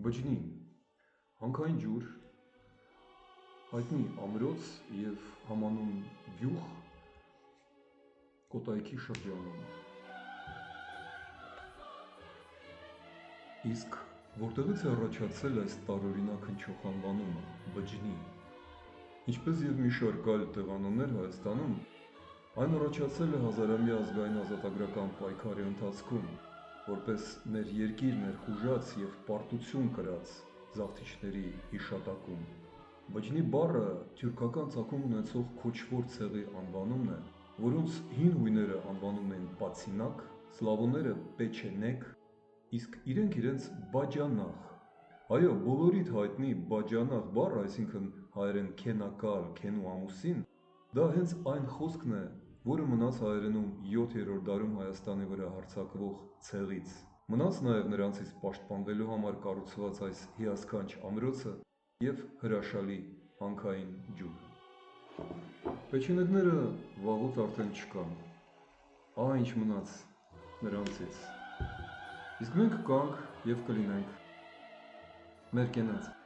Բջնի, հանքային ջուր, հայտնի ամրոց և համանուն գյուղ Կոտայքի շրջանում։ Իսկ որտեղից է առաջացել այս տարօրինակ հնչող անվանումը բջնի։ Ինչպես և մի շարք այլ տեղանուններ Հայաստանում, այն առաջացել է հազարամյա ազգային ազատագրական պայքարի ընթացքում, որպես մեր երկիր ներխուժած և պարտություն կրած զավթիչների հիշատակում։ Բջնի բառը թյուրքական ծագում ունեցող քոչվոր ցեղի անվանումն է, որոնց հին հույները անվանում էին Պացինակ, սլավոնները Պեչենեգ, իսկ իրենք իրենց Բաջանախ։ Այո, բոլորիդ հայտնի Բաջանախ բառը, այսինքն հայերեն քենակալ, քենու ամուսին, դա հենց այն խոսքն է, որը մնաց հայերենում 7-րդ դարում Հայաստանի վրա հարձակվող ցեղից։ Մնաց նաև նրանցից պաշտպանվելու համար կառուցված այս հիասքանչ ամրոցը և հրաշալի հանքային ջուրը։ Պեչենեգները վաղուց արդեն չկան, ահա ինչ մնաց նրանցից։ Իսկ մենք կանք և կլինենք մեր կենաց։